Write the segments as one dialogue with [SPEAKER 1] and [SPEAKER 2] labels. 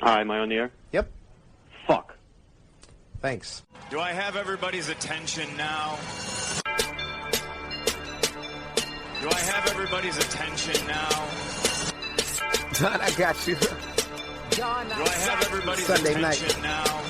[SPEAKER 1] Hi, am I on the air?
[SPEAKER 2] Yep.
[SPEAKER 1] Fuck.
[SPEAKER 2] Thanks.
[SPEAKER 3] Do I have everybody's attention now? Do I have everybody's attention now?
[SPEAKER 2] John, I got you.
[SPEAKER 3] John, do I have everybody's
[SPEAKER 2] Sunday
[SPEAKER 3] attention
[SPEAKER 2] night.
[SPEAKER 3] now?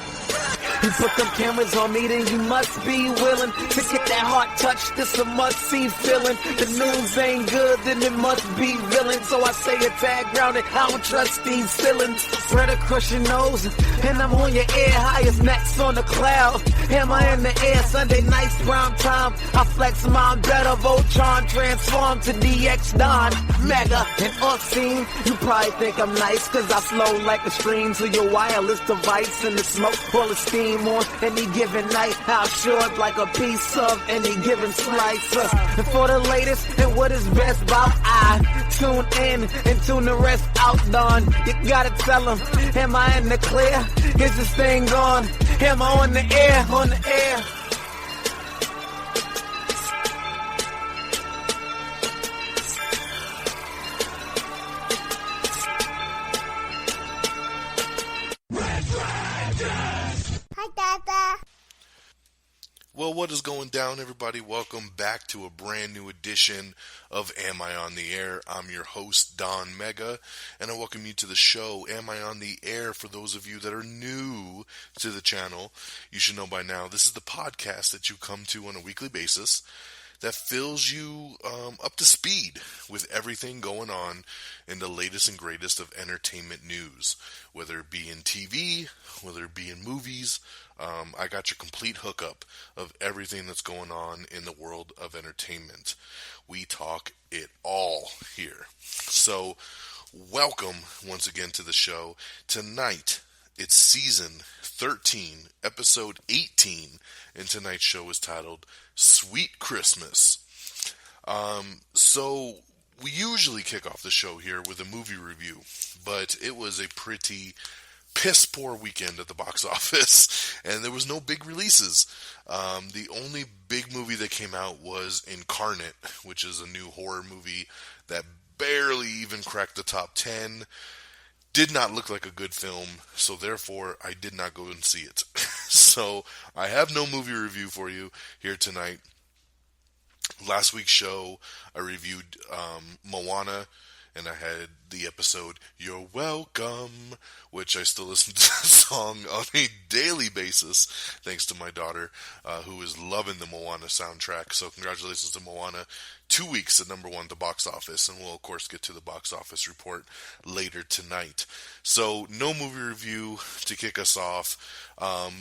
[SPEAKER 4] You put them cameras on me, then you must be willing to get that heart touch. This a must-see feeling. The news ain't good, then it must be villain. So I say a tag grounded, I don't trust these feelings. Spread across your nose, and I'm on your ear. Highest max on the cloud. Hammer in the air, Sunday nights, prime time. I flex mine better, Voltron transform to DX Don. Mega and obscene. You probably think I'm nice, cause I flow like a stream to your wireless device. And the smoke full of steam on any given night. How short like a piece of any given slice. And for the latest and what is best about I tune in and tune the rest out, Don. You gotta tell them, am I in the clear? Is this thing on? Am I on the air? On the air.
[SPEAKER 5] Well, what is going down, everybody? Welcome back to a brand new edition of Am I on the Air? I'm your host, Don Mega, and I welcome you to the show, Am I on the Air? For those of you that are new to the channel, you should know by now, this is the podcast that you come to on a weekly basis that fills you up to speed with everything going on in the latest and greatest of entertainment news, whether it be in TV, whether it be in movies. I got your complete hookup of everything that's going on in the world of entertainment. We talk it all here. So, welcome once again to the show. Tonight, it's season 13, episode 18, and tonight's show is titled Sweet Christmas. So, we usually kick off the show here with a movie review, but it was a pretty piss poor weekend at the box office, and there was no big releases. The only big movie that came out was Incarnate, which is a new horror movie that barely even cracked the top 10. Did not look like a good film, so therefore I did not go and see it. So I have no movie review for you here tonight. Last week's show I reviewed Moana, and I had the episode You're Welcome, which I still listen to the song on a daily basis, thanks to my daughter, who is loving the Moana soundtrack. So congratulations to Moana. 2 weeks at number one at the box office, and we'll of course get to the box office report later tonight. So no movie review to kick us off.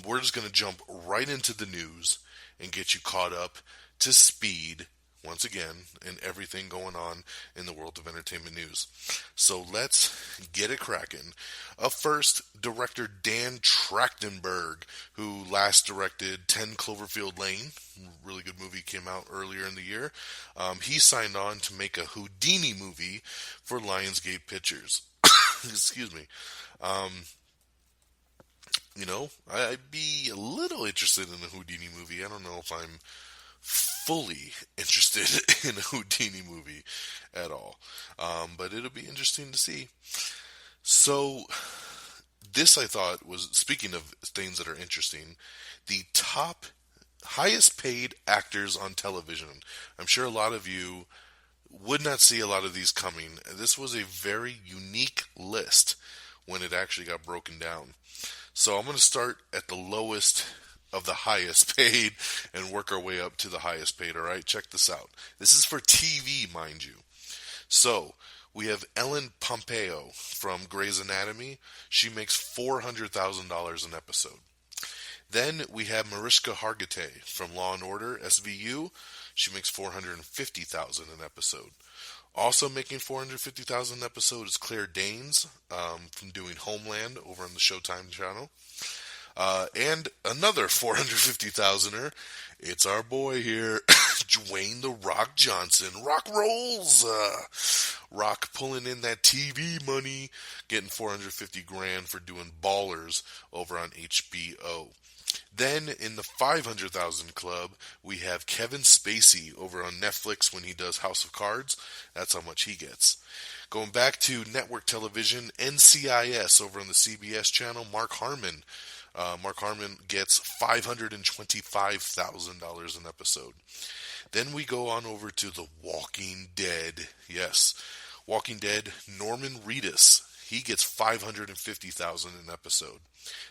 [SPEAKER 5] We're just going to jump right into the news and get you caught up to speed once again in everything going on in the world of entertainment news. So let's get it cracking. Up first, director Dan Trachtenberg, who last directed 10 Cloverfield Lane, really good movie, came out earlier in the year. He signed on to make a Houdini movie for Lionsgate Pictures. Excuse me. I'd be a little interested in a Houdini movie. I don't know if I'm fully interested in a Houdini movie at all. But it'll be interesting to see. So, this I thought was, speaking of things that are interesting, the top highest paid actors on television. I'm sure a lot of you would not see a lot of these coming. This was a very unique list when it actually got broken down. So I'm going to start at the lowest of the highest paid and work our way up to the highest paid. All right, check this out. This is for TV, mind you. So we have Ellen Pompeo from Grey's Anatomy. She makes $400,000 an episode. Then we have Mariska Hargitay from Law and Order SVU. She makes $450,000 an episode. Also making $450,000 an episode is Claire Danes from doing Homeland over on the Showtime channel. And another 450,000er, it's our boy here, Dwayne The Rock Johnson. Rock rolls! Rock pulling in that TV money, getting $450,000 for doing Ballers over on HBO. Then in the 500,000 club, we have Kevin Spacey over on Netflix when he does House of Cards. That's how much he gets. Going back to network television, NCIS over on the CBS channel, Mark Harmon. Mark Harmon gets $525,000 an episode. Then we go on over to The Walking Dead. Yes, Walking Dead, Norman Reedus. He gets $550,000 an episode.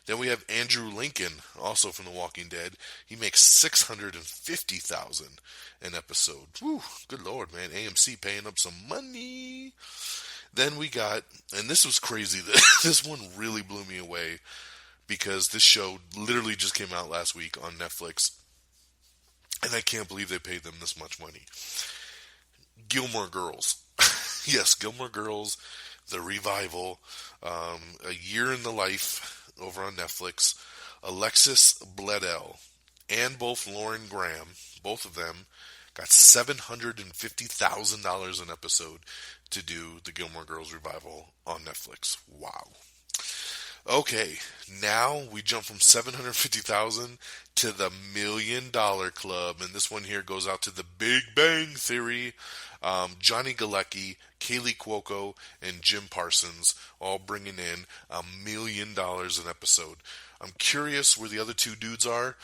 [SPEAKER 5] Then we have Andrew Lincoln, also from The Walking Dead. He makes $650,000 an episode. Whew, good Lord, man. AMC paying up some money. Then we got, and this was crazy. This one really blew me away because this show literally just came out last week on Netflix. And I can't believe they paid them this much money. Gilmore Girls. Yes, Gilmore Girls, the revival. A Year in the Life over on Netflix. Alexis Bledel and both Lauren Graham, both of them, got $750,000 an episode to do the Gilmore Girls revival on Netflix. Wow. Okay, now we jump from $750,000 to the $1 million club, and this one here goes out to The Big Bang Theory. Johnny Galecki, Kaylee Cuoco, and Jim Parsons all bringing in $1 million an episode. I'm curious where the other two dudes are,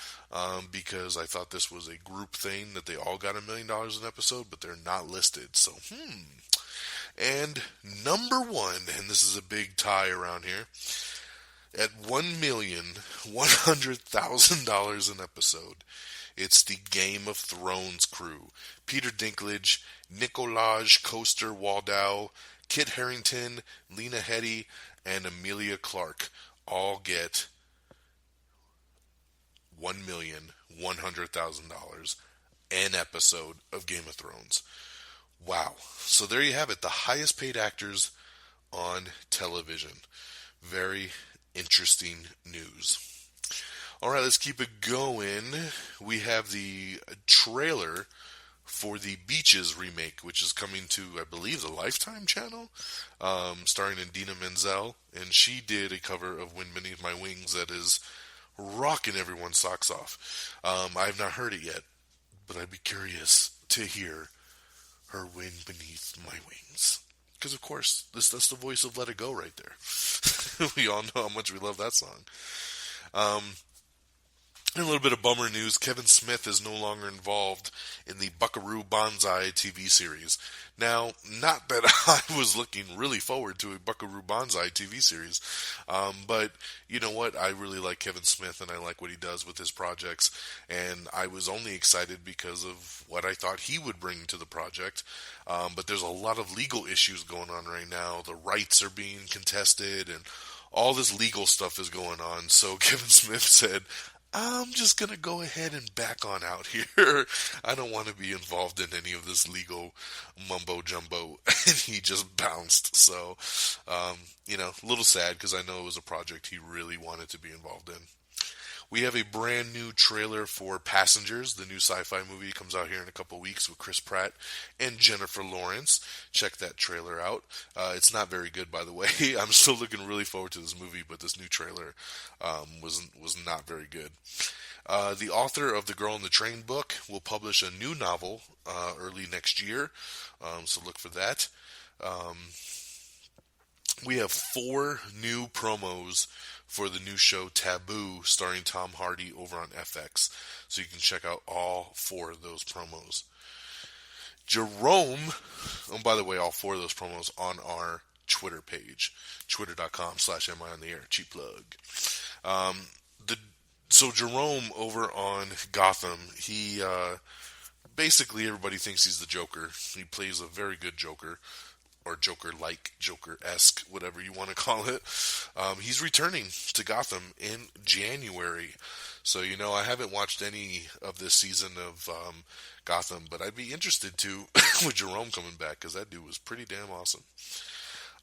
[SPEAKER 5] because I thought this was a group thing that they all got $1 million an episode, but they're not listed. So, And number one, and this is a big tie around here, at $1,100,000 an episode, it's the Game of Thrones crew. Peter Dinklage, Nikolaj Coster-Waldau, Kit Harington, Lena Headey, and Emilia Clarke all get $1,100,000 an episode of Game of Thrones. Wow. So there you have it. The highest paid actors on television. Very interesting news. All right, let's keep it going. We have the trailer for the Beaches remake, which is coming to, I believe, the Lifetime channel, starring Idina Menzel, and she did a cover of Wind Beneath My Wings that is rocking everyone's socks off. I have not heard it yet, but I'd be curious to hear her Wind Beneath My Wings. Because, of course, that's the voice of Let It Go right there. We all know how much we love that song. And a little bit of bummer news, Kevin Smith is no longer involved in the Buckaroo Banzai TV series. Now, not that I was looking really forward to a Buckaroo Banzai TV series, but you know what? I really like Kevin Smith and I like what he does with his projects, and I was only excited because of what I thought he would bring to the project. But there's a lot of legal issues going on right now. The rights are being contested and all this legal stuff is going on. So Kevin Smith said, I'm just going to go ahead and back on out here. I don't want to be involved in any of this legal mumbo-jumbo. And he just bounced. So, a little sad because I know it was a project he really wanted to be involved in. We have a brand new trailer for Passengers, the new sci-fi movie. Comes out here in a couple weeks with Chris Pratt and Jennifer Lawrence. Check that trailer out. It's not very good, by the way. I'm still looking really forward to this movie, but this new trailer was not very good. The author of the Girl in the Train book will publish a new novel early next year, so look for that. We have 4 new promos for the new show Taboo, starring Tom Hardy over on FX. So you can check out all 4 of those promos. Jerome, by the way, all 4 of those promos on our Twitter page, twitter.com/MIOnTheAir, cheap plug. So Jerome over on Gotham, he, basically everybody thinks he's the Joker. He plays a very good Joker. Or Joker-like, Joker-esque, whatever you want to call it. He's returning to Gotham in January. So, I haven't watched any of this season of Gotham, but I'd be interested to with Jerome coming back, because that dude was pretty damn awesome.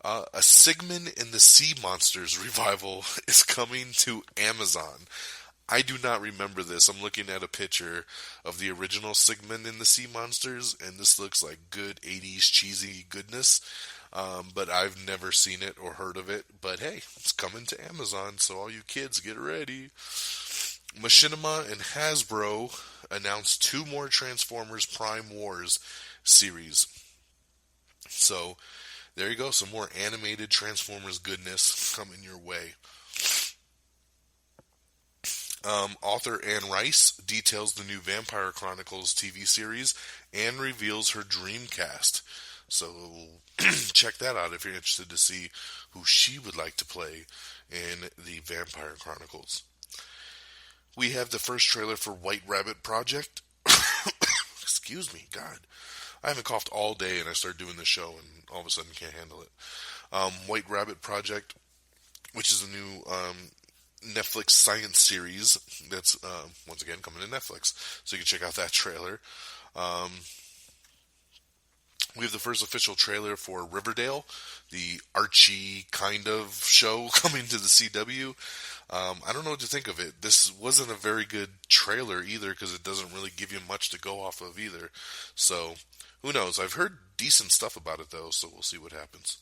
[SPEAKER 5] A Sigmund and the Sea Monsters revival is coming to Amazon. I do not remember this. I'm looking at a picture of the original Sigmund and the Sea Monsters, and this looks like good 80s cheesy goodness. But I've never seen it or heard of it. But hey, it's coming to Amazon, so all you kids get ready. Machinima and Hasbro announced 2 more Transformers Prime Wars series. So, there you go. Some more animated Transformers goodness coming your way. Author Anne Rice details the new Vampire Chronicles TV series and reveals her dream cast. So check that out if you're interested to see who she would like to play in the Vampire Chronicles. We have the first trailer for White Rabbit Project. Excuse me, God. I haven't coughed all day and I started doing the show and all of a sudden can't handle it. White Rabbit Project, which is a new Netflix science series that's once again coming to Netflix, so you can check out that trailer. We have the first official trailer for Riverdale, the Archie kind of show coming to the CW. I don't know what to think of it. This wasn't a very good trailer either because it doesn't really give you much to go off of either. So, who knows? I've heard decent stuff about it though, so we'll see what happens.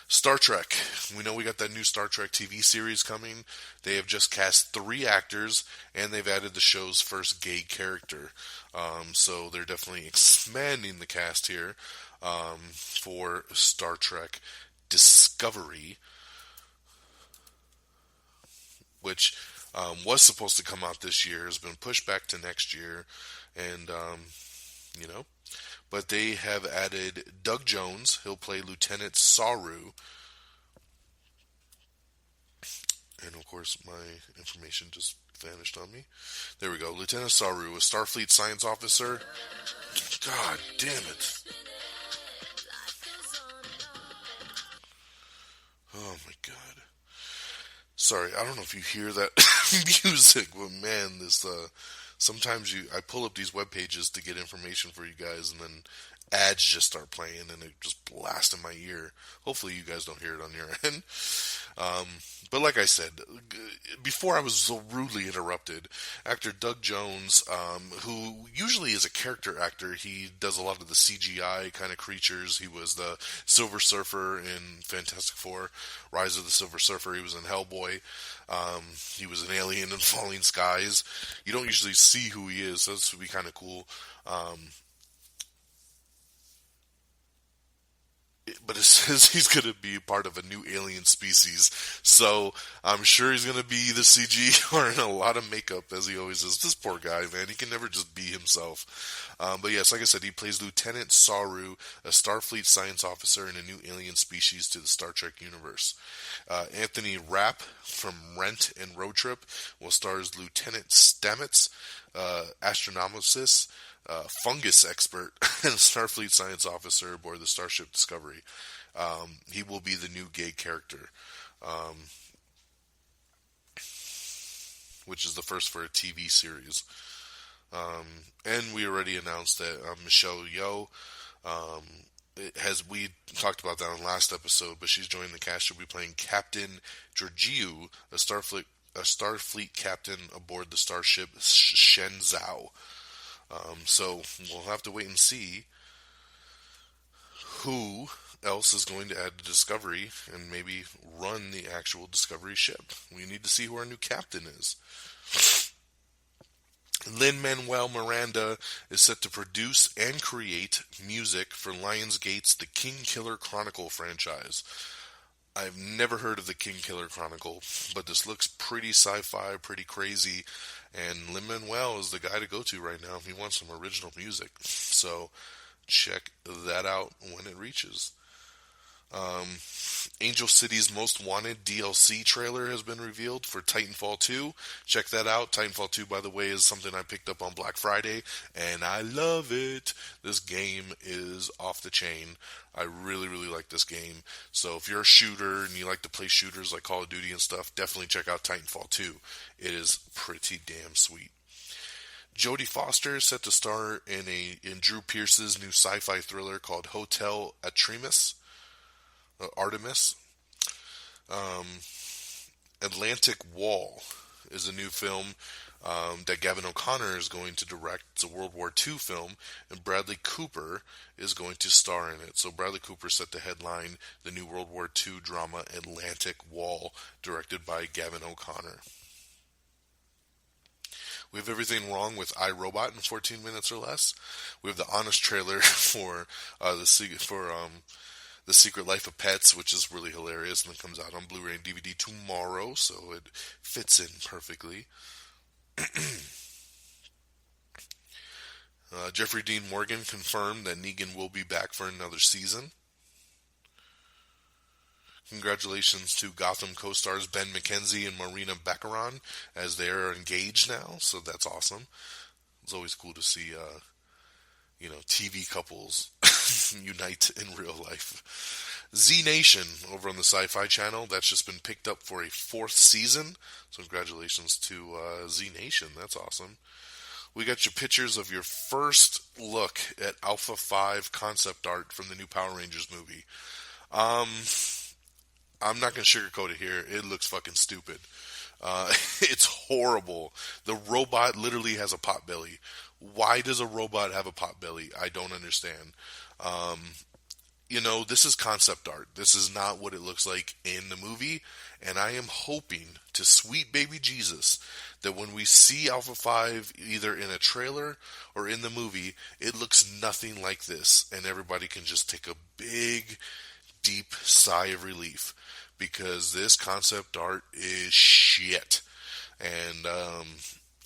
[SPEAKER 5] Star Trek. We know we got that new Star Trek TV series coming. They have just cast 3 actors, and they've added the show's first gay character. So they're definitely expanding the cast here for Star Trek Discovery, which was supposed to come out this year, has been pushed back to next year, and, but they have added Doug Jones. He'll play Lieutenant Saru. And of course, my information just vanished on me. There we go. Lieutenant Saru, a Starfleet science officer. God damn it. Oh my God. Sorry, I don't know if you hear that music, but man, this sometimes I pull up these web pages to get information for you guys, and then ads just start playing, and it just blasts in my ear. Hopefully, you guys don't hear it on your end. But like I said, before I was so rudely interrupted, actor Doug Jones, who usually is a character actor, he does a lot of the CGI kind of creatures. He was the Silver Surfer in Fantastic Four, Rise of the Silver Surfer. He was in Hellboy. He was an alien in Falling Skies. You don't usually see who he is, so this would be kind of cool. But it says he's going to be part of a new alien species, so I'm sure he's going to be the CG or in a lot of makeup, as he always is. This poor guy, man, he can never just be himself. But yes, like I said, he plays Lieutenant Saru, a Starfleet science officer in a new alien species to the Star Trek universe. Anthony Rapp from Rent and Road Trip will star as Lieutenant Stamets, astronomicist, fungus expert, and Starfleet science officer aboard the Starship Discovery. He will be the new gay character, which is the first for a TV series. And we already announced that Michelle Yeoh, we talked about that on last episode, but she's joining the cast. She'll be playing Captain Georgiou, a Starfleet captain aboard the starship Shenzhou. So we'll have to wait and see who else is going to add to Discovery and maybe run the actual Discovery ship. We need to see who our new captain is. Lin-Manuel Miranda is set to produce and create music for Lionsgate's The King Killer Chronicle franchise. I've never heard of The King Killer Chronicle, but this looks pretty sci-fi, pretty crazy, and Lin-Manuel is the guy to go to right now if he wants some original music. So check that out when it reaches. Angel City's Most Wanted DLC trailer has been revealed for Titanfall 2. Check that out. Titanfall 2, by the way, is something I picked up on Black Friday, and I love it. This game is off the chain. I really, really like this game. So if you're a shooter and you like to play shooters like Call of Duty and stuff, definitely check out Titanfall 2. It is pretty damn sweet. Jodie Foster is set to star in Drew Pearce's new sci-fi thriller called Hotel Artemis. Atlantic Wall is a new film that Gavin O'Connor is going to direct. It's a World War II film, and Bradley Cooper is going to star in it. So Bradley Cooper is set to headline the new World War II drama Atlantic Wall, directed by Gavin O'Connor. We have Everything Wrong with iRobot in 14 minutes or less. We have the Honest trailer for the Secret Life of Pets, which is really hilarious, and it comes out on Blu-ray and DVD tomorrow, so it fits in perfectly. Jeffrey Dean Morgan confirmed that Negan will be back for another season. Congratulations to Gotham co-stars Ben McKenzie and Marina Baccarin, as they are engaged now, so that's awesome. It's always cool to see, TV couples unite in real life. Z Nation over on the Sci-Fi Channel, that's just been picked up for a 4th season, so congratulations to Z Nation, that's awesome. We got your pictures of your first look at Alpha 5 concept art from the new Power Rangers movie. I'm not going to sugarcoat it here. It looks fucking stupid. It's horrible. The robot literally has a pot belly. Why does a robot have a pot belly? I don't understand. This is concept art. This is not what it looks like in the movie. And I am hoping to sweet baby Jesus that when we see Alpha 5 either in a trailer or in the movie, it looks nothing like this. And everybody can just take a big, deep sigh of relief. Because this concept art is shit. And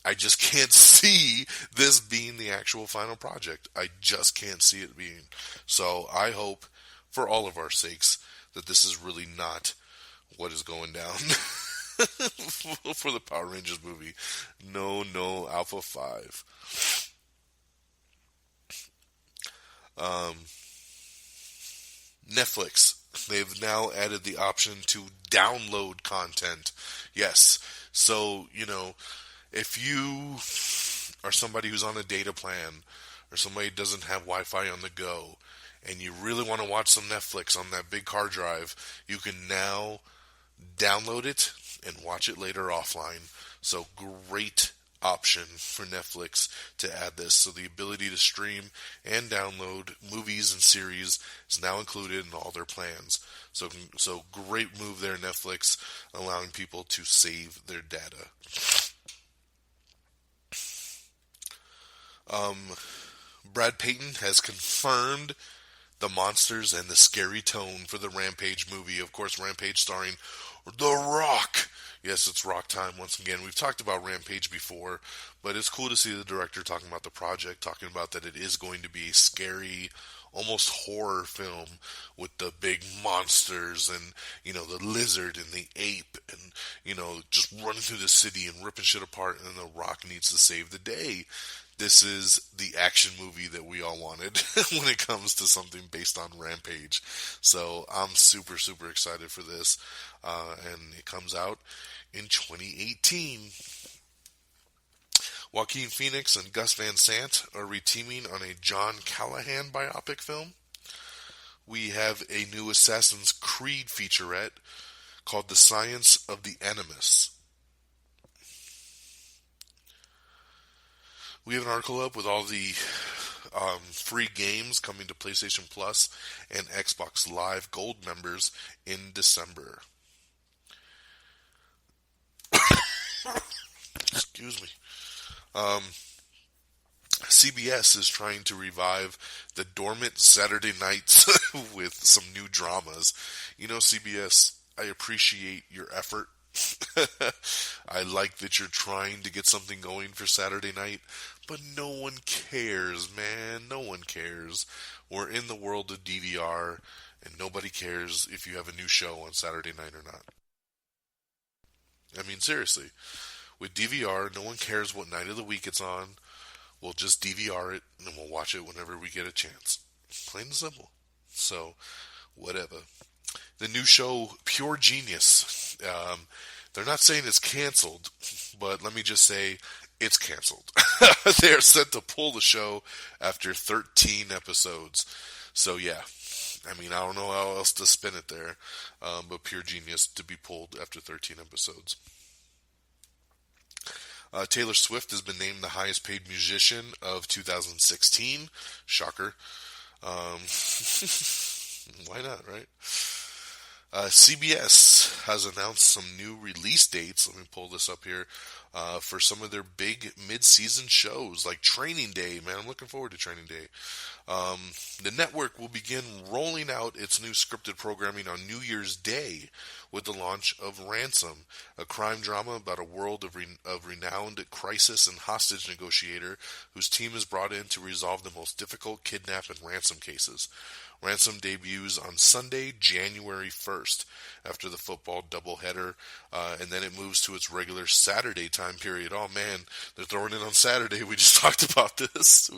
[SPEAKER 5] I just can't see this being the actual final project. I just can't see it being. So I hope, for all of our sakes, that this is really not what is going down for the Power Rangers movie. No, Alpha 5. Netflix. They've now added the option to download content. Yes. So, if you are somebody who's on a data plan or somebody who doesn't have Wi-Fi on the go and you really want to watch some Netflix on that big hard drive, you can now download it and watch it later offline. So great option for Netflix to add this. So the ability to stream and download movies and series is now included in all their plans. So great move there, Netflix, allowing people to save their data. Brad Payton has confirmed the monsters and the scary tone for the Rampage movie. Of course, Rampage starring The Rock. Yes, it's Rock time once again. We've talked about Rampage before, but it's cool to see the director talking about the project, talking about that it is going to be a scary, almost horror film with the big monsters and, the lizard and the ape and, just running through the city and ripping shit apart, and then The Rock needs to save the day. This is the action movie that we all wanted when it comes to something based on Rampage. So I'm super, super excited for this. And it comes out in 2018. Joaquin Phoenix and Gus Van Sant are reteaming on a John Callahan biopic film. We have a new Assassin's Creed featurette called The Science of the Animus. We have an article up with all the free games coming to PlayStation Plus and Xbox Live Gold members in December. Excuse me. CBS is trying to revive the dormant Saturday nights with some new dramas. CBS, I appreciate your effort. I like that you're trying to get something going for Saturday night, but no one cares, man. No one cares. We're in the world of DVR, and nobody cares if you have a new show on Saturday night or not. I mean, seriously. With DVR, no one cares what night of the week it's on. We'll just DVR it, and we'll watch it whenever we get a chance. Plain and simple. So, whatever. The new show, Pure Genius. They're not saying it's canceled, but let me just say it's canceled. They are set to pull the show after 13 episodes. So, yeah. I mean, I don't know how else to spin it there, but Pure Genius to be pulled after 13 episodes. Taylor Swift has been named the highest paid musician of 2016. Shocker. Why not, right? CBS has announced some new release dates. Let me pull this up here. For some of their big mid-season shows, like Training Day. Man, I'm looking forward to Training Day. The network will begin rolling out its new scripted programming on New Year's Day with the launch of Ransom, a crime drama about a world of renowned crisis and hostage negotiator whose team is brought in to resolve the most difficult kidnap and ransom cases. Ransom debuts on Sunday, January 1st, after the football doubleheader, and then it moves to its regular Saturday time period. Oh man, they're throwing it on Saturday. We just talked about this.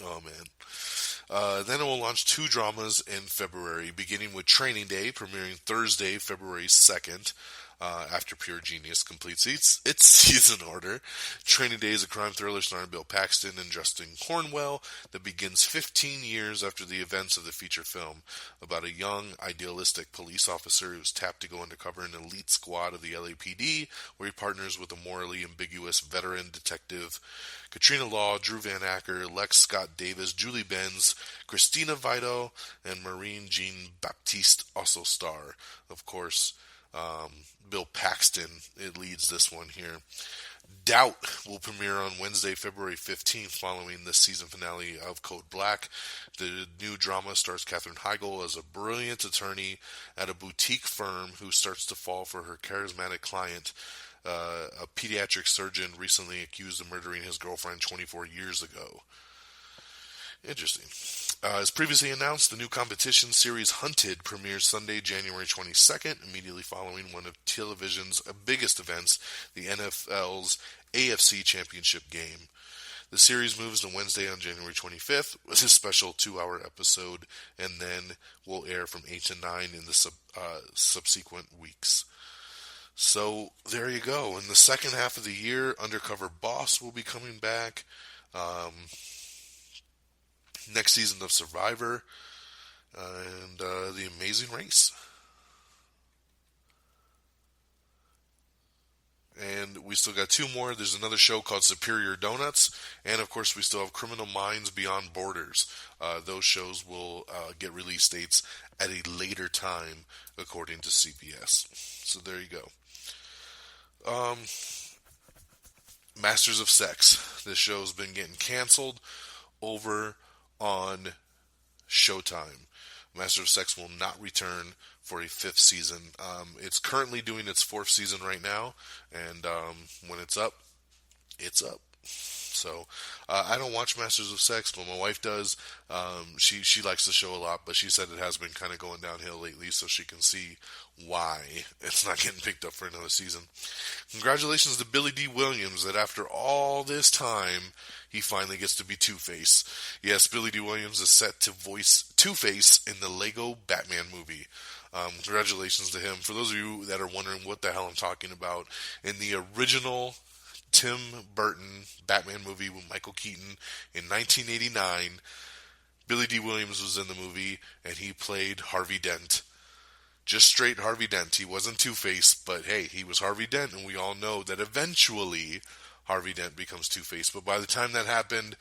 [SPEAKER 5] Oh man. Then it will launch 2 dramas in February, beginning with Training Day, premiering Thursday, February 2nd. After Pure Genius completes its season order. Training Day is a crime thriller starring Bill Paxton and Justin Cornwell that begins 15 years after the events of the feature film about a young, idealistic police officer who's tapped to go undercover in an elite squad of the LAPD, where he partners with a morally ambiguous veteran detective. Katrina Law, Drew Van Acker, Lex Scott Davis, Julie Benz, Christina Vito, and Maureen Jean-Baptiste also star. Of course, Bill Paxton, it leads this one here. Doubt will premiere on Wednesday, February 15th, following the season finale of Code Black. The new drama stars Katherine Heigl as a brilliant attorney at a boutique firm who starts to fall for her charismatic client, a pediatric surgeon recently accused of murdering his girlfriend 24 years ago. Interesting. As previously announced, the new competition series Hunted premieres Sunday, January 22nd, immediately following one of television's biggest events, the NFL's AFC Championship game. The series moves to Wednesday on January 25th with a special 2-hour episode, and then will air from 8 to 9 in the subsequent weeks. So, there you go. In the second half of the year, Undercover Boss will be coming back. Next season of Survivor, and The Amazing Race. And we still got 2 more. There's another show called Superior Donuts, and of course we still have Criminal Minds Beyond Borders. Those shows will get release dates at a later time, according to CBS. So there you go. Masters of Sex. This show's been getting canceled over on Showtime. Master of Sex will not return for a 5th season. It's currently doing its 4th season right now, and when it's up, it's up. So, I don't watch Masters of Sex, but my wife does. She likes the show a lot, but she said it has been kind of going downhill lately, so she can see why it's not getting picked up for another season. Congratulations to Billy D. Williams that after all this time, he finally gets to be Two-Face. Yes, Billy D. Williams is set to voice Two-Face in the Lego Batman movie. Congratulations to him. For those of you that are wondering what the hell I'm talking about, in the original Tim Burton Batman movie with Michael Keaton in 1989, Billy D. Williams was in the movie, and he played Harvey Dent. Just straight Harvey Dent. He wasn't Two-Face, but hey, he was Harvey Dent, and we all know that eventually Harvey Dent becomes Two-Face. But by the time that happened,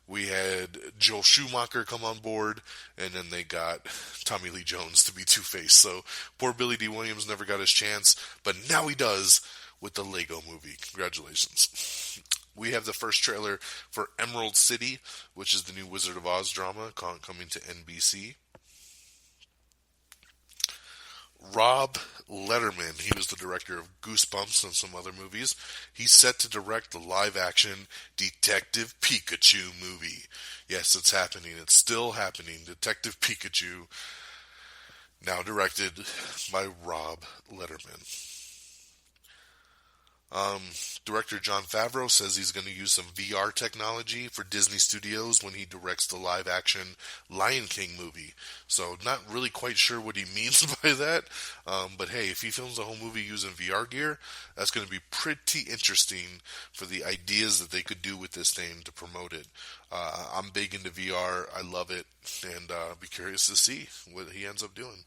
[SPEAKER 5] we had Joel Schumacher come on board, and then they got Tommy Lee Jones to be Two-Face. So poor Billy D. Williams never got his chance, but now he does with the Lego movie. Congratulations. We have the first trailer for Emerald City, which is the new Wizard of Oz drama coming to NBC. Rob Letterman, he was the director of Goosebumps and some other movies. He's set to direct the live-action Detective Pikachu movie. Yes, it's happening. It's still happening. Detective Pikachu, now directed by Rob Letterman. Director Jon Favreau says he's going to use some VR technology for Disney Studios when he directs the live-action Lion King movie. So not really quite sure what he means by that. But hey, if he films the whole movie using VR gear, that's going to be pretty interesting for the ideas that they could do with this thing to promote it. I'm big into VR. I love it. And be curious to see what he ends up doing.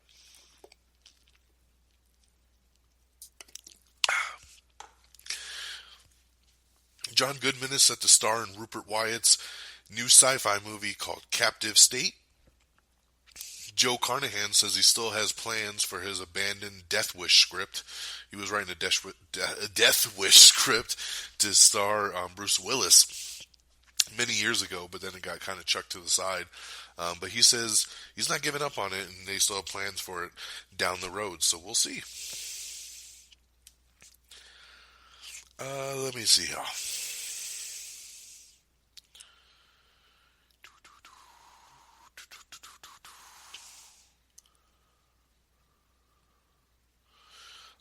[SPEAKER 5] John Goodman is set to star in Rupert Wyatt's new sci-fi movie called Captive State. Joe Carnahan says he still has plans for his abandoned Death Wish script. He was writing a Death Wish script to star Bruce Willis many years ago, but then it got kind of chucked to the side. But he says he's not giving up on it, and they still have plans for it down the road, so we'll see. Let me see here.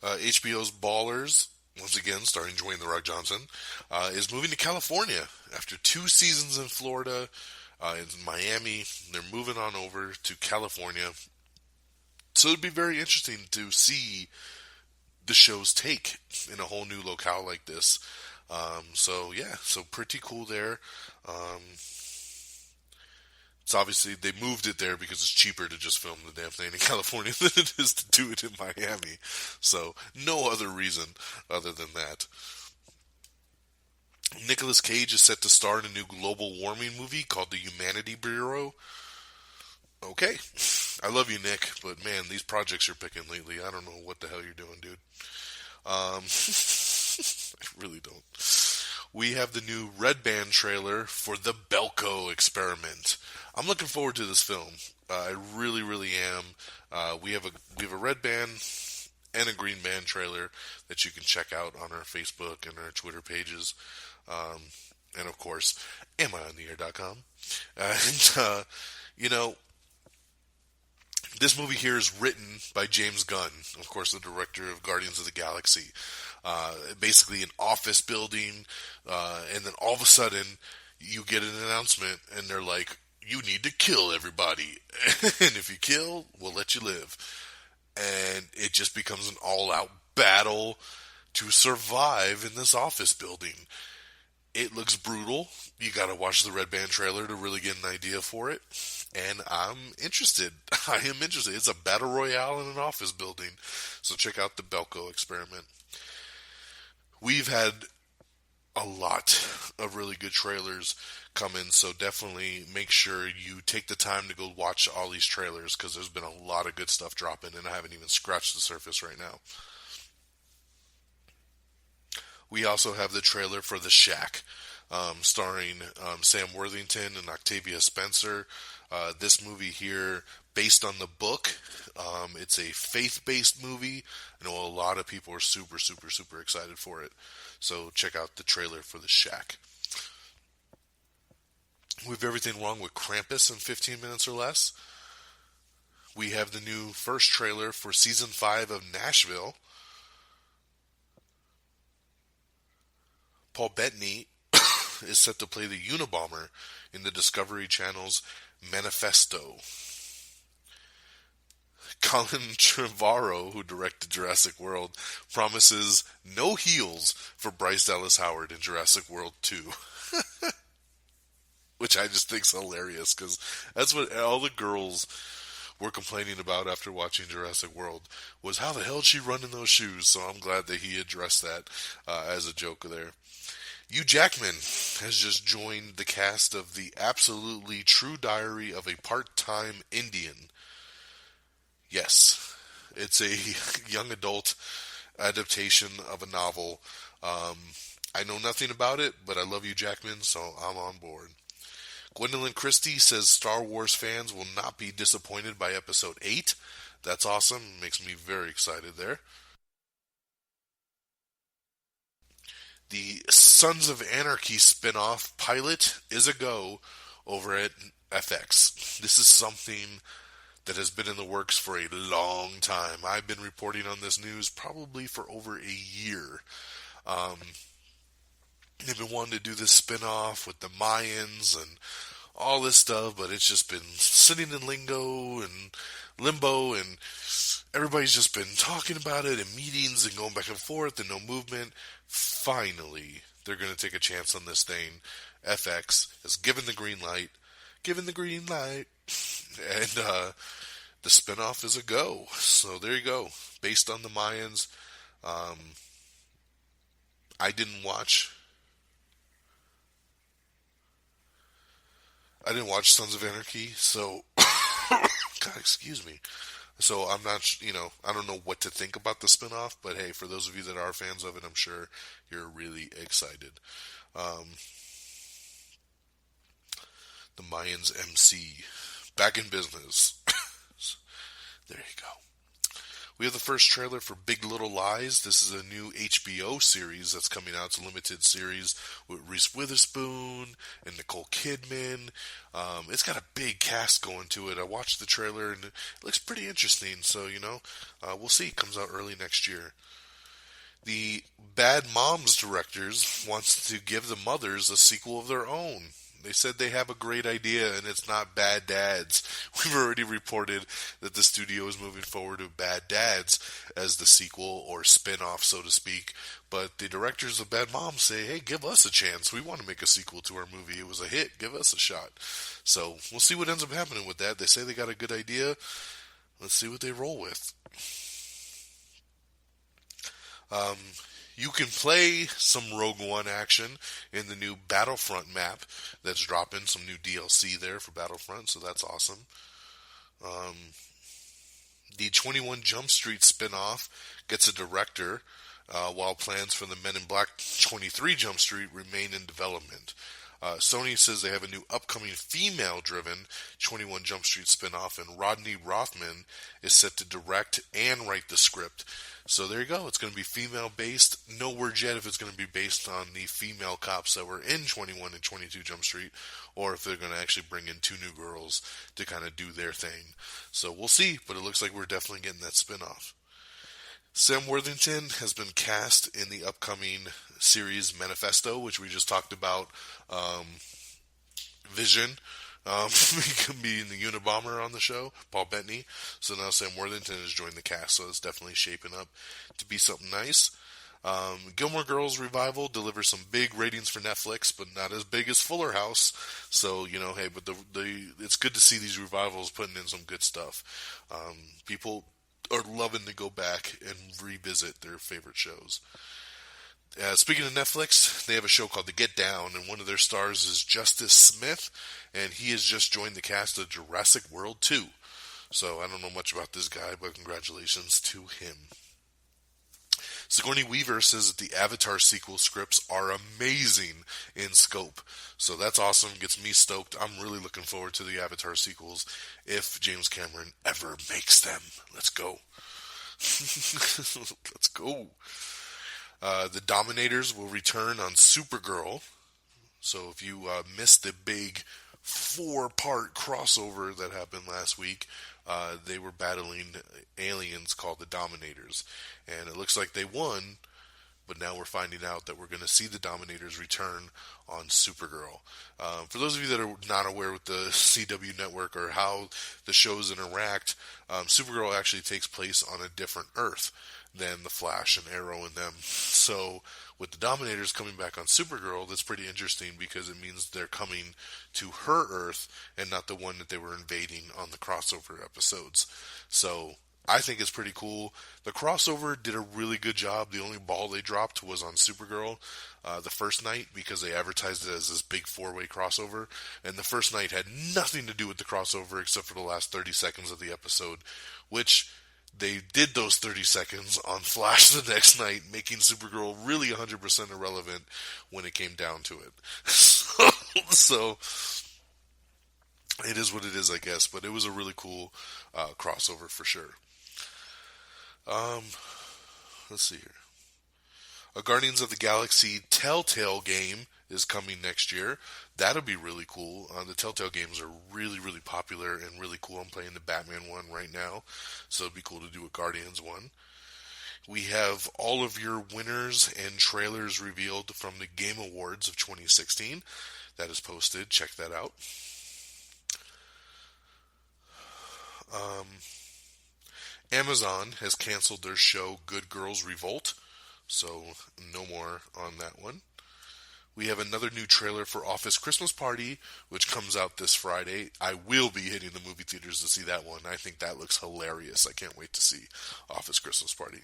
[SPEAKER 5] HBO's Ballers, once again starring Dwayne "The Rock" Johnson, is moving to California after 2 seasons in Florida, in Miami. They're moving on over to California. So it'd be very interesting to see the show's take in a whole new locale like this. So pretty cool there. It's obviously, they moved it there because it's cheaper to just film the damn thing in California than it is to do it in Miami. So, no other reason other than that. Nicolas Cage is set to star in a new global warming movie called The Humanity Bureau. Okay. I love you, Nick, but man, these projects you're picking lately, I don't know what the hell you're doing, dude. I really don't. We have the new Red Band trailer for the Belko Experiment. I'm looking forward to this film. I really, really am. We have a Red Band and a Green Band trailer that you can check out on our Facebook and our Twitter pages. And of course, amiontheair.com. And, this movie here is written by James Gunn, of course, the director of Guardians of the Galaxy. Basically an office building, and then all of a sudden you get an announcement and they're like, you need to kill everybody. And if you kill, we'll let you live. And it just becomes an all-out battle to survive in this office building. It looks brutal. You gotta watch the Red Band trailer to really get an idea for it. And I'm interested. I am interested. It's a battle royale in an office building. So check out the Belko Experiment. We've had a lot of really good trailers come in, so definitely make sure you take the time to go watch all these trailers, because there's been a lot of good stuff dropping, and I haven't even scratched the surface right now. We also have the trailer for The Shack, starring Sam Worthington and Octavia Spencer. This movie here, based on the book, it's a faith-based movie. I know a lot of people are super, super, super excited for it. So check out the trailer for The Shack. We have Everything Wrong with Krampus in 15 minutes or less. We have the new first trailer for Season 5 of Nashville. Paul Bettany is set to play the Unabomber in the Discovery Channel's Manifesto. Colin Trevorrow, who directed Jurassic World, promises no heels for Bryce Dallas Howard in Jurassic World 2. Which I just think's hilarious, because that's what all the girls were complaining about after watching Jurassic World, was how the hell did she run in those shoes? So I'm glad that he addressed that as a joke there. Hugh Jackman has just joined the cast of The Absolutely True Diary of a Part-Time Indian. Yes, it's a young adult adaptation of a novel. I know nothing about it, but I love Hugh Jackman, so I'm on board. Gwendolyn Christie says Star Wars fans will not be disappointed by Episode 8. That's awesome. Makes me very excited there. The Sons of Anarchy spinoff pilot is a go over at FX. This is something that has been in the works for a long time. I've been reporting on this news probably for over a year. They've been wanting to do this spinoff with the Mayans and all this stuff, but it's just been sitting in limbo, and everybody's just been talking about it in meetings and going back and forth and no movement. Finally, they're going to take a chance on this thing. FX has given the green light. And the spinoff is a go. So there you go. Based on the Mayans. I didn't watch Sons of Anarchy, so God, excuse me. So I'm not, I don't know what to think about the spinoff, but hey, for those of you that are fans of it, I'm sure you're really excited. The Mayans MC, back in business. There you go. We have the first trailer for Big Little Lies. This is a new HBO series that's coming out. It's a limited series with Reese Witherspoon and Nicole Kidman. It's got a big cast going to it. I watched the trailer and it looks pretty interesting. So, we'll see. It comes out early next year. The Bad Moms directors wants to give the mothers a sequel of their own. They said they have a great idea, and it's not Bad Dads. We've already reported that the studio is moving forward with Bad Dads as the sequel or spin-off, so to speak. But the directors of Bad Moms say, hey, give us a chance. We want to make a sequel to our movie. It was a hit. Give us a shot. So we'll see what ends up happening with that. They say they got a good idea. Let's see what they roll with. You can play some Rogue One action in the new Battlefront map that's dropping, some new DLC there for Battlefront, so that's awesome. The 21 Jumpstreet spinoff gets a director, while plans for the Men in Black 23 Jumpstreet remain in development. Sony says they have a new upcoming female-driven 21 Jump Street spinoff, and Rodney Rothman is set to direct and write the script. So there you go. It's going to be female-based. No word yet if it's going to be based on the female cops that were in 21 and 22 Jump Street, or if they're going to actually bring in two new girls to kind of do their thing. So we'll see, but it looks like we're definitely getting that spinoff. Sam Worthington has been cast in the upcoming series Manifesto, which we just talked about. Vision, he could be in the Unabomber on the show, Paul Bettany. So now Sam Worthington has joined the cast, so it's definitely shaping up to be something nice. Gilmore Girls revival delivers some big ratings for Netflix, but not as big as Fuller House. So, hey, but it's good to see these revivals putting in some good stuff. People are loving to go back and revisit their favorite shows. Speaking of Netflix, they have a show called The Get Down, and one of their stars is Justice Smith, and he has just joined the cast of Jurassic World 2. So I don't know much about this guy, but congratulations to him. Sigourney Weaver says that the Avatar sequel scripts are amazing in scope. So that's awesome. Gets me stoked. I'm really looking forward to the Avatar sequels if James Cameron ever makes them. Let's go. Let's go. The Dominators will return on Supergirl. So if you missed the big 4-part crossover that happened last week, they were battling aliens called the Dominators. And it looks like they won, but now we're finding out that we're going to see the Dominators return on Supergirl. For those of you that are not aware with the CW network or how the shows interact, Supergirl actually takes place on a different Earth than the Flash and Arrow and them. So with the Dominators coming back on Supergirl, that's pretty interesting because it means they're coming to her Earth and not the one that they were invading on the crossover episodes. So I think it's pretty cool. The crossover did a really good job. The only ball they dropped was on Supergirl the first night because they advertised it as this big 4-way crossover. And the first night had nothing to do with the crossover except for the last 30 seconds of the episode, which they did those 30 seconds on Flash the next night, making Supergirl really 100% irrelevant when it came down to it. So it is what it is, I guess. But it was a really cool crossover for sure. Let's see here. A Guardians of the Galaxy Telltale game is coming next year. That'll be really cool. The Telltale games are really, really popular and really cool. I'm playing the Batman one right now, so it'd be cool to do a Guardians one. We have all of your winners and trailers revealed from the Game Awards of 2016. That is posted. Check that out. Amazon has canceled their show Good Girls Revolt, so no more on that one. We have another new trailer for Office Christmas Party, which comes out this Friday. I will be hitting the movie theaters to see that one. I think that looks hilarious. I can't wait to see Office Christmas Party.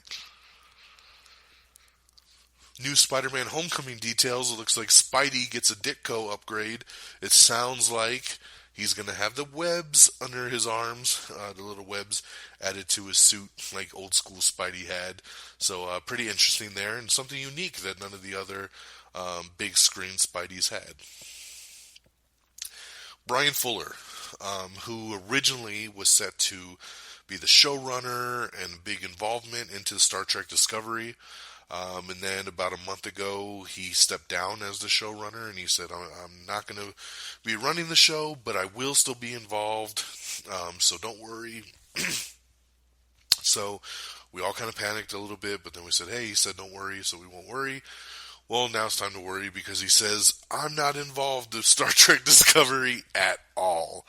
[SPEAKER 5] New Spider-Man Homecoming details. It looks like Spidey gets a Ditko upgrade. It sounds like He's going to have the webs under his arms, the little webs added to his suit like old school Spidey had. So pretty interesting there, and something unique that none of the other big screen Spideys had. Bryan Fuller, who originally was set to be the showrunner and big involvement into Star Trek Discovery. And then about a month ago, he stepped down as the showrunner, and he said, I'm not going to be running the show, but I will still be involved, so don't worry. So we all kind of panicked a little bit, but then we said, hey, he said don't worry, so we won't worry. Well, now it's time to worry because he says, I'm not involved in Star Trek Discovery at all.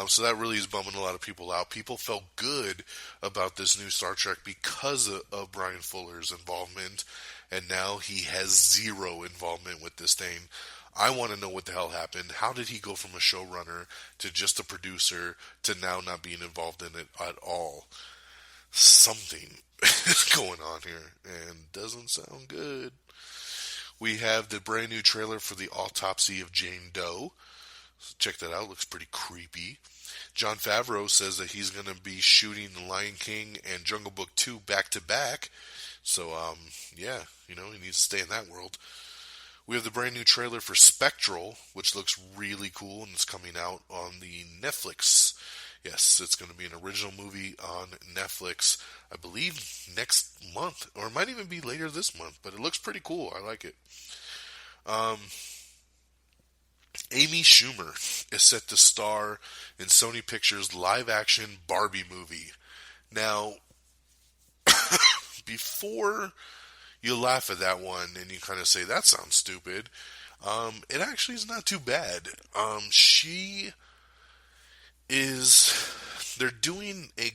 [SPEAKER 5] So that really is bumming a lot of people out. People felt good about this new Star Trek because of Bryan Fuller's involvement, and now he has zero involvement with this thing. I want to know what the hell happened. How did he go from a showrunner to just a producer to now not being involved in it at all? Something is going on here, and doesn't sound good. We have the brand new trailer for The Autopsy of Jane Doe. So check that out. Looks pretty creepy. Jon Favreau says that he's going to be shooting The Lion King and Jungle Book 2 back to back. So, yeah, he needs to stay in that world. We have the brand new trailer for Spectral, which looks really cool, and it's coming out on the Netflix. Yes, it's going to be an original movie on Netflix, I believe, next month, or it might even be later this month, but it looks pretty cool. I like it. Amy Schumer is set to star in Sony Pictures' live-action Barbie movie. Now, before you laugh at that one and you kind of say, that sounds stupid, it actually is not too bad. They're doing a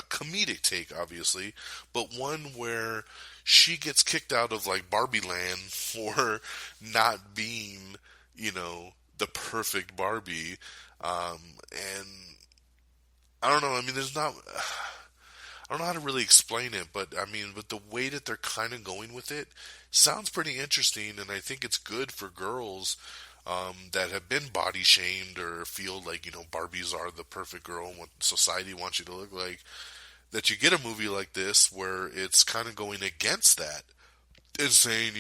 [SPEAKER 5] comedic take, obviously, but one where she gets kicked out of, like, Barbie Land for not being, the perfect Barbie, and I don't know, I don't know how to really explain it, but the way that they're kind of going with it sounds pretty interesting, and I think it's good for girls that have been body shamed or feel like, Barbies are the perfect girl and what society wants you to look like, that you get a movie like this where it's kind of going against that and saying,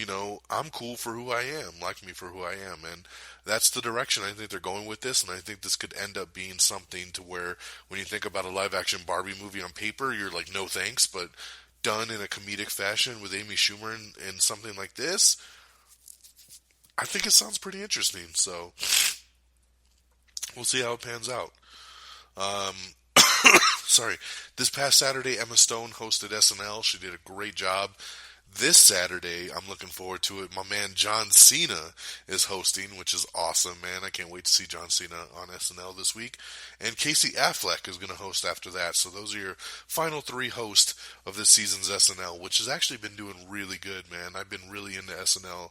[SPEAKER 5] I'm cool for who I am, like me for who I am, and that's the direction I think they're going with this, and I think this could end up being something to where when you think about a live-action Barbie movie on paper, you're like, no thanks, but done in a comedic fashion with Amy Schumer and something like this, I think it sounds pretty interesting, so we'll see how it pans out. Sorry. This past Saturday, Emma Stone hosted SNL. She did a great job. This Saturday, I'm looking forward to it. My man John Cena is hosting, which is awesome, man. I can't wait to see John Cena on SNL this week. And Casey Affleck is going to host after that. So those are your final three hosts of this season's SNL, which has actually been doing really good, man. I've been really into SNL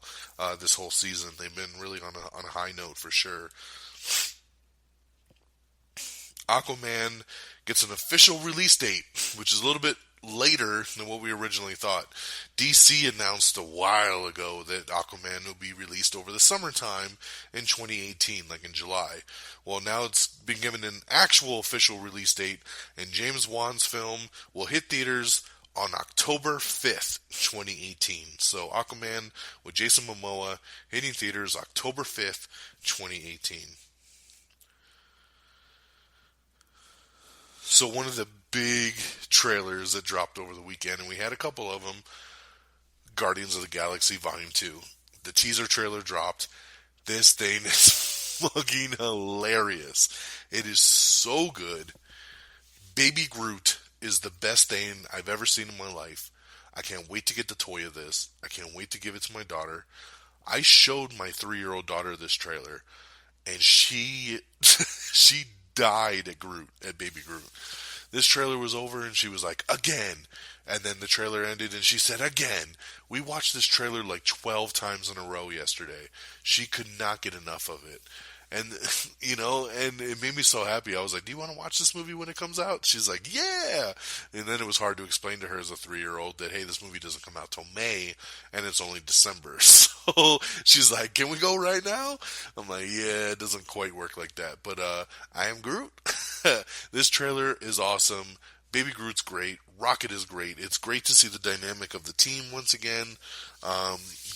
[SPEAKER 5] this whole season. They've been really on a high note for sure. Aquaman gets an official release date, which is a little bit later than what we originally thought. DC announced a while ago that Aquaman will be released over the summertime in 2018, like in July. Well, now it's been given an actual official release date, and James Wan's film will hit theaters on October 5th, 2018. So Aquaman with Jason Momoa hitting theaters October 5th, 2018. So one of the big trailers that dropped over the weekend, and we had a couple of them, Guardians of the Galaxy Volume 2. The teaser trailer dropped. This thing is fucking hilarious. It is so good. Baby Groot is the best thing I've ever seen in my life. I can't wait to get the toy of this. I can't wait to give it to my daughter. I showed my 3-year-old daughter this trailer, and she died at Baby Groot. This trailer was over and she was like, again. And then the trailer ended and she said, again. We watched this trailer like 12 times in a row yesterday. She could not get enough of it. And, and it made me so happy. I was like, do you want to watch this movie when it comes out? She's like, yeah. And then it was hard to explain to her as a 3-year-old that, hey, this movie doesn't come out till May, and it's only December. So she's like, can we go right now? I'm like, yeah, it doesn't quite work like that. But I am Groot. This trailer is awesome. Baby Groot's great. Rocket is great. It's great to see the dynamic of the team once again.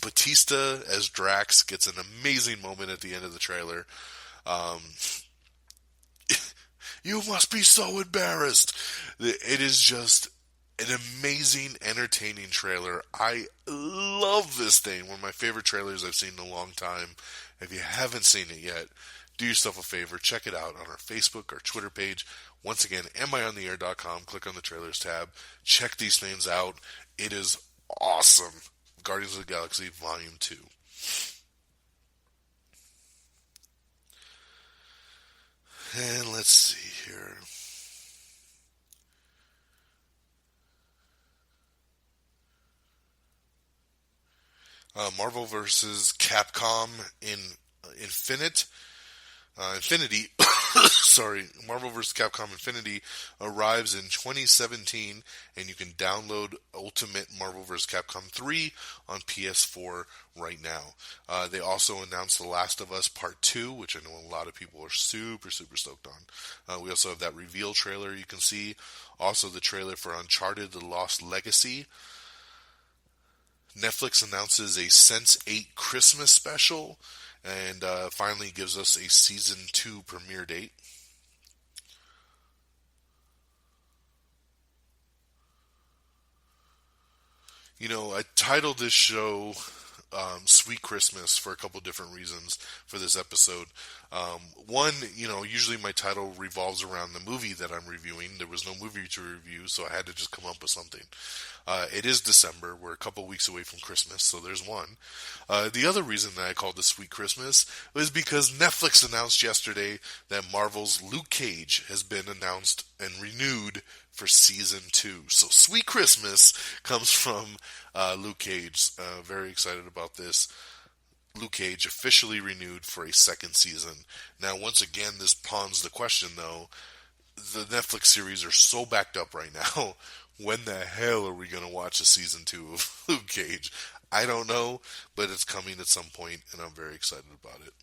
[SPEAKER 5] Batista as Drax gets an amazing moment at the end of the trailer. You must be so embarrassed. It is just an amazing, entertaining trailer. I love this thing. One of my favorite trailers I've seen in a long time. If you haven't seen it yet, do yourself a favor. Check it out on our Facebook or Twitter page. Once again, amiontheair.com. Click on the trailers tab. Check these things out. It is awesome. Guardians of the Galaxy Volume 2. And let's see here. Marvel vs. Capcom in Infinity. Sorry, Marvel vs. Capcom Infinity arrives in 2017, and you can download Ultimate Marvel vs. Capcom 3 on PS4 right now. They also announced The Last of Us Part 2, which I know a lot of people are super, super stoked on. We also have that reveal trailer you can see. Also the trailer for Uncharted The Lost Legacy. Netflix announces a Sense8 Christmas special, and finally gives us a Season 2 premiere date. I titled this show Sweet Christmas for a couple different reasons for this episode. One, usually my title revolves around the movie that I'm reviewing. There was no movie to review, so I had to just come up with something. It is December. We're a couple weeks away from Christmas, so there's one. The other reason that I called this Sweet Christmas was because Netflix announced yesterday that Marvel's Luke Cage has been announced and renewed for Season 2. So Sweet Christmas comes from Luke Cage. Very excited about this. Luke Cage officially renewed for a second season. Now, once again, this pawns the question, though. The Netflix series are so backed up right now. When the hell are we going to watch a Season 2 of Luke Cage? I don't know, but it's coming at some point, and I'm very excited about it.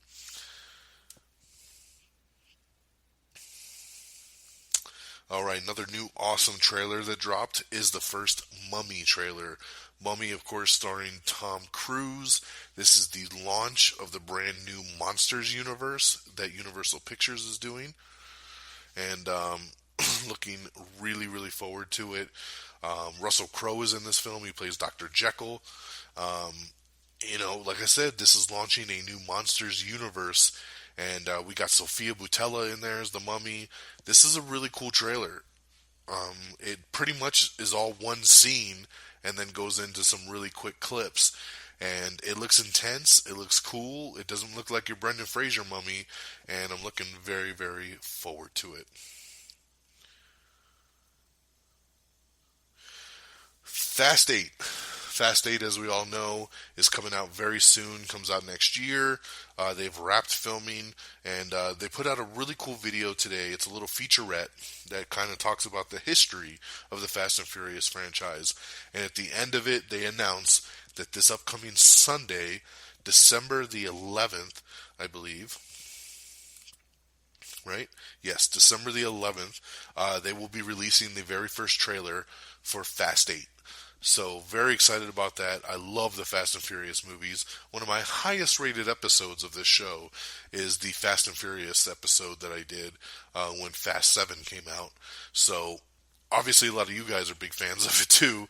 [SPEAKER 5] Alright, another new awesome trailer that dropped is the first Mummy trailer. Mummy, of course, starring Tom Cruise. This is the launch of the brand new Monsters universe that Universal Pictures is doing. And looking really, really forward to it. Russell Crowe is in this film. He plays Dr. Jekyll. Like I said, this is launching a new Monsters universe. And we got Sofia Boutella in there as the Mummy. This is a really cool trailer. It pretty much is all one scene and then goes into some really quick clips. And it looks intense. It looks cool. It doesn't look like your Brendan Fraser Mummy. And I'm looking very, very forward to it. Fast 8. Fast 8, as we all know, is coming out very soon, comes out next year. They've wrapped filming, and they put out a really cool video today. It's a little featurette that kind of talks about the history of the Fast and Furious franchise. And at the end of it, they announce that this upcoming Sunday, December the 11th, I believe, right? Yes, December the 11th, they will be releasing the very first trailer for Fast 8. So, very excited about that. I love the Fast and Furious movies. One of my highest rated episodes of this show is the Fast and Furious episode that I did when Fast 7 came out. So, obviously a lot of you guys are big fans of it too.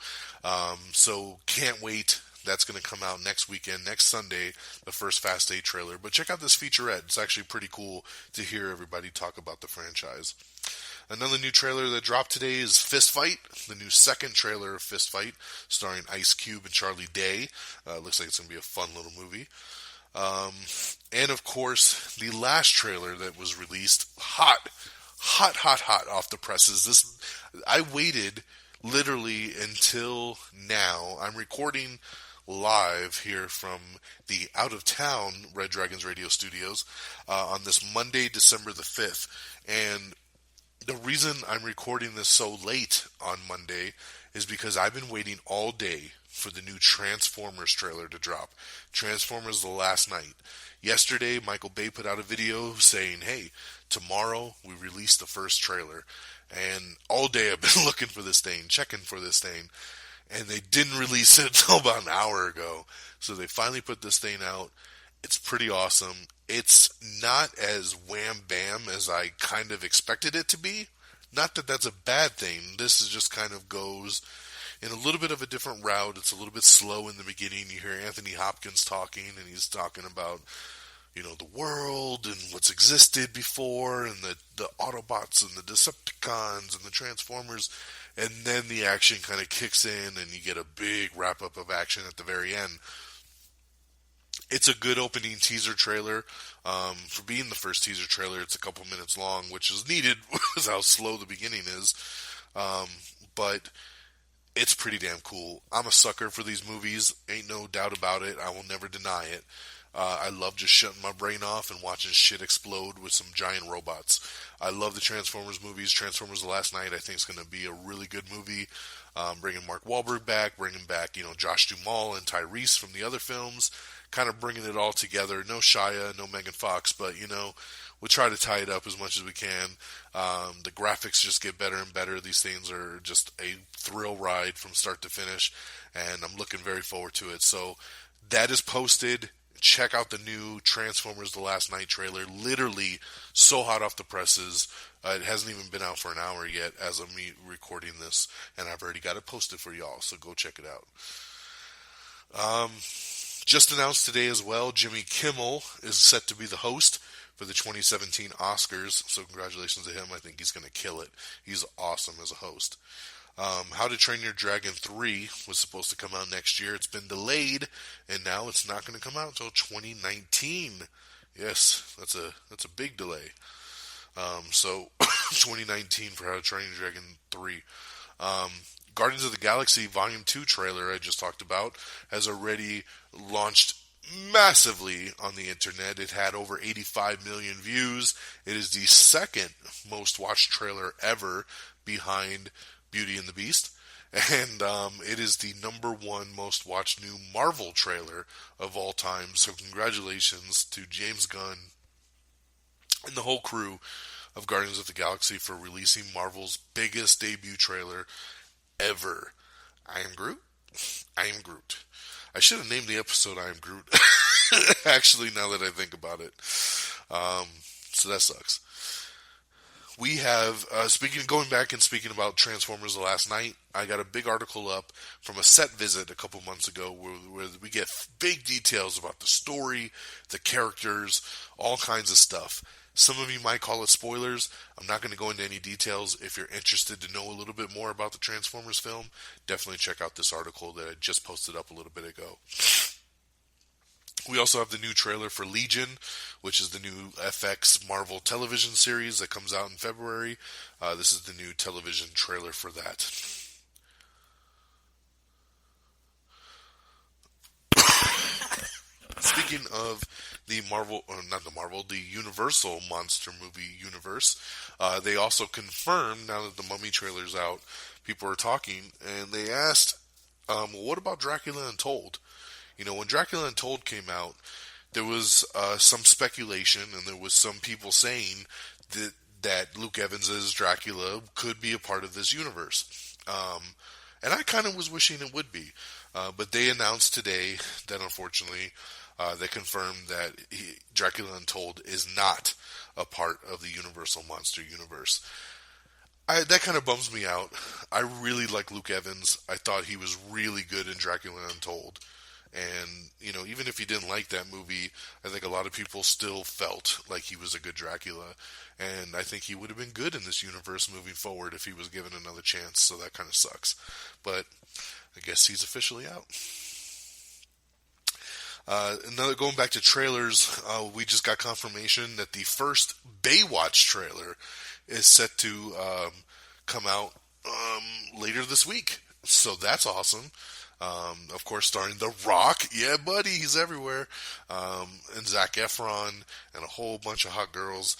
[SPEAKER 5] So, can't wait. That's going to come out next weekend, next Sunday, the first Fast 8 trailer. But check out this featurette. It's actually pretty cool to hear everybody talk about the franchise. Another new trailer that dropped today is Fist Fight, the new second trailer of Fist Fight, starring Ice Cube and Charlie Day. Looks like it's going to be a fun little movie. And of course, the last trailer that was released, hot off the presses. I waited literally until now. I'm recording live here from the out-of-town Red Dragons Radio Studios on this Monday, December the 5th. And the reason I'm recording this so late on Monday is because I've been waiting all day for the new Transformers trailer to drop. Transformers The Last Night. Yesterday, Michael Bay put out a video saying, hey, tomorrow we release the first trailer. And all day I've been looking for this thing, checking for this thing. And they didn't release it until about an hour ago. So they finally put this thing out. It's pretty awesome. It's not as wham-bam as I kind of expected it to be. Not that that's a bad thing. This is just kind of goes in a little bit of a different route. It's a little bit slow in the beginning. You hear Anthony Hopkins talking, and he's talking about, you know, the world and what's existed before, and the Autobots and the Decepticons and the Transformers. And then the action kind of kicks in, and you get a big wrap-up of action at the very end. It's a good opening teaser trailer. For being the first teaser trailer, it's a couple minutes long, which is needed with how slow the beginning is. But it's pretty damn cool. I'm a sucker for these movies. Ain't no doubt about it. I will never deny it. I love just shutting my brain off and watching shit explode with some giant robots. I love the Transformers movies. Transformers The Last Night, I think, is going to be a really good movie. Bringing Mark Wahlberg back, bringing back, you know, Josh Duhamel and Tyrese from the other films. Kind of bringing it all together. No Shia, no Megan Fox, but, you know, we'll try to tie it up as much as we can. The graphics just get better and better. These things are just a thrill ride from start to finish, and I'm looking very forward to it. So that is posted. Check out the new Transformers The Last Night trailer. Literally so hot off the presses. It hasn't even been out for an hour yet as of me recording this, and I've already got it posted for y'all, so go check it out. Just announced today as well, Jimmy Kimmel is set to be the host for the 2017 Oscars, so congratulations to him. I think he's going to kill it. He's awesome as a host. How to Train Your Dragon 3 was supposed to come out next year. It's been delayed, and now it's not going to come out until 2019. Yes, that's a big delay. So 2019 for How to Train Your Dragon 3. Guardians of the Galaxy Volume 2 trailer I just talked about has already launched massively on the internet. It had over 85 million views. It is the second most watched trailer ever behind Beauty and the Beast. And it is the number one most watched new Marvel trailer of all time. So congratulations to James Gunn and the whole crew of Guardians of the Galaxy for releasing Marvel's biggest debut trailer ever. I am Groot. I am Groot. I should have named the episode I Am Groot. Actually, now that I think about it. So that sucks. We have, going back and speaking about Transformers The Last Night, I got a big article up from a set visit a couple months ago where we get big details about the story, the characters, all kinds of stuff. Some of you might call it spoilers. I'm not going to go into any details. If you're interested to know a little bit more about the Transformers film, definitely check out this article that I just posted up a little bit ago. We also have the new trailer for Legion, which is the new FX Marvel television series that comes out in February. This is the new television trailer for that. Speaking of the the Universal monster movie universe, they also confirmed, now that the Mummy trailer's out, people are talking, and they asked, what about Dracula Untold? You know, when Dracula Untold came out, there was some speculation, and there was some people saying that Luke Evans' Dracula could be a part of this universe. And I kind of was wishing it would be. But they announced today that, unfortunately, they confirmed that Dracula Untold is not a part of the Universal Monster Universe. That kind of bums me out. I really like Luke Evans. I thought he was really good in Dracula Untold. And, you know, even if you didn't like that movie, I think a lot of people still felt like he was a good Dracula. And I think he would have been good in this universe moving forward if he was given another chance. So that kind of sucks. But I guess he's officially out. Going back to trailers, we just got confirmation that the first Baywatch trailer is set to come out later this week. So that's awesome. Of course, starring The Rock. Yeah, buddy, he's everywhere. And Zac Efron and a whole bunch of hot girls,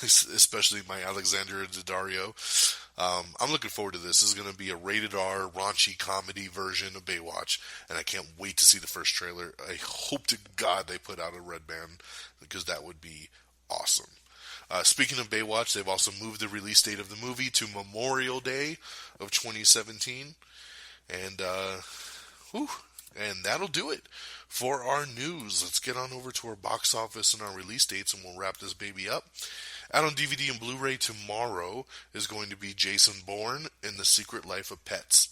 [SPEAKER 5] especially my Alexandra Daddario. I'm looking forward to this. This is going to be a rated R, raunchy comedy version of Baywatch, and I can't wait to see the first trailer. I hope to God they put out a red band, because that would be awesome. Speaking of Baywatch, they've also moved the release date of the movie to Memorial Day of 2017. And that'll do it for our news. Let's get on over to our box office and our release dates, and we'll wrap this baby up. Out on DVD and Blu-ray tomorrow is going to be Jason Bourne in The Secret Life of Pets.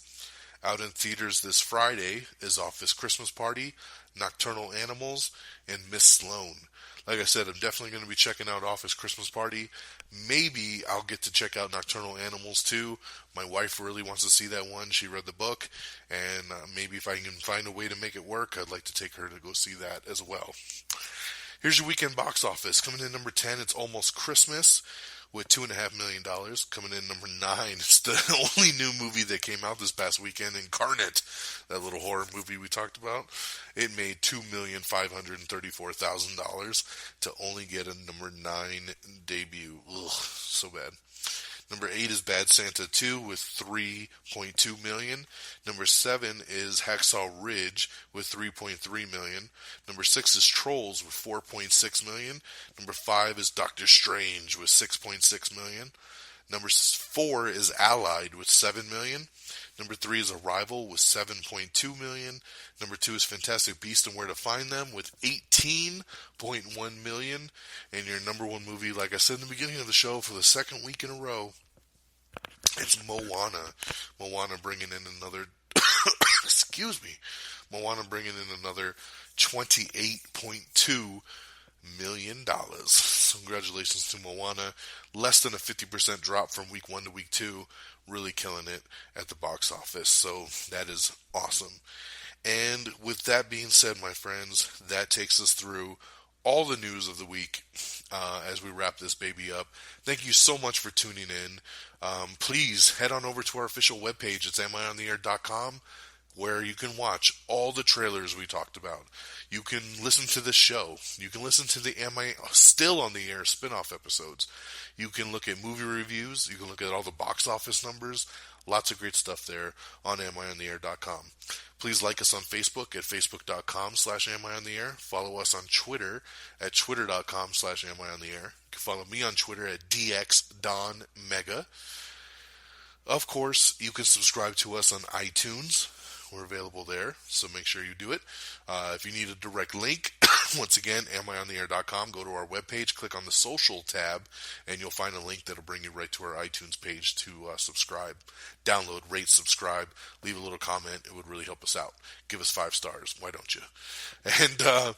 [SPEAKER 5] Out in theaters this Friday is Office Christmas Party, Nocturnal Animals, and Miss Sloane. Like I said, I'm definitely going to be checking out Office Christmas Party. Maybe I'll get to check out Nocturnal Animals too. My wife really wants to see that one. She read the book, and maybe if I can find a way to make it work, I'd like to take her to go see that as well. Here's your weekend box office. Coming in number 10, it's Almost Christmas with $2.5 million. Coming in number 9, it's the only new movie that came out this past weekend, Incarnate, that little horror movie we talked about. It made $2,534,000 to only get a number 9 debut. Ugh, so bad. Number 8 is Bad Santa 2 with $3.2 million. Number 7 is Hacksaw Ridge with $3.3 million. Number 6 is Trolls with $4.6 million. Number 5 is Doctor Strange with $6.6 million. Number 4 is Allied with $7 million. Number 3 is Arrival with $7.2 million. Number 2 is Fantastic Beasts and Where to Find Them with $18.1 million. And your number 1 movie, like I said in the beginning of the show, for the second week in a row, it's Moana. Moana bringing in another, Moana bringing in another $28.2 million. So congratulations to Moana. Less than a 50% drop from week 1 to week 2. Really killing it at the box office. So that is awesome. And with that being said, my friends, that takes us through all the news of the week as we wrap this baby up. Thank you so much for tuning in. Please head on over to our official webpage. It's amiontheair.com, where you can watch all the trailers we talked about. You can listen to the show. You can listen to the Am I Still on the Air spinoff episodes. You can look at movie reviews. You can look at all the box office numbers. Lots of great stuff there on amiontheair.com. Please like us on Facebook at facebook.com/amiontheair. Follow us on Twitter at twitter.com/amiontheair. You can follow me on Twitter at dxdonmega. Of course, you can subscribe to us on iTunes. We're available there, so make sure you do it. If you need a direct link, once again, amiontheair.com. Go to our webpage, click on the social tab, and you'll find a link that'll bring you right to our iTunes page to subscribe. Download, rate, subscribe, leave a little comment. It would really help us out. Give us 5 stars. Why don't you? And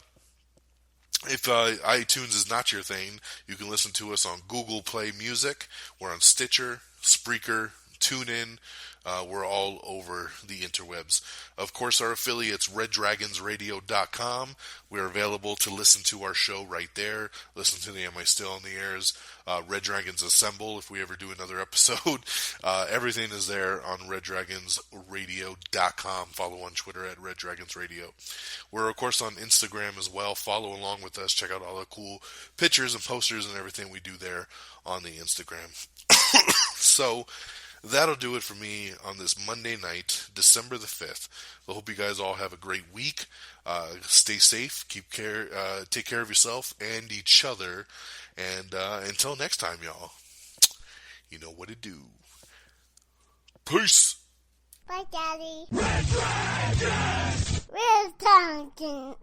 [SPEAKER 5] if iTunes is not your thing, you can listen to us on Google Play Music. We're on Stitcher, Spreaker, TuneIn. We're all over the interwebs. Of course, our affiliates, reddragonsradio.com. We're available to listen to our show right there. Listen to the Am I Still on the Airs? Red Dragons Assemble, if we ever do another episode. Everything is there on reddragonsradio.com. Follow on Twitter at reddragonsradio. We're, of course, on Instagram as well. Follow along with us. Check out all the cool pictures and posters and everything we do there on the Instagram. So, that'll do it for me on this Monday night, December the 5th. I hope you guys all have a great week. Stay safe. Take care of yourself and each other. And until next time, y'all, you know what to do. Peace.
[SPEAKER 1] Bye, Daddy. Red Dragon! Red Dragon!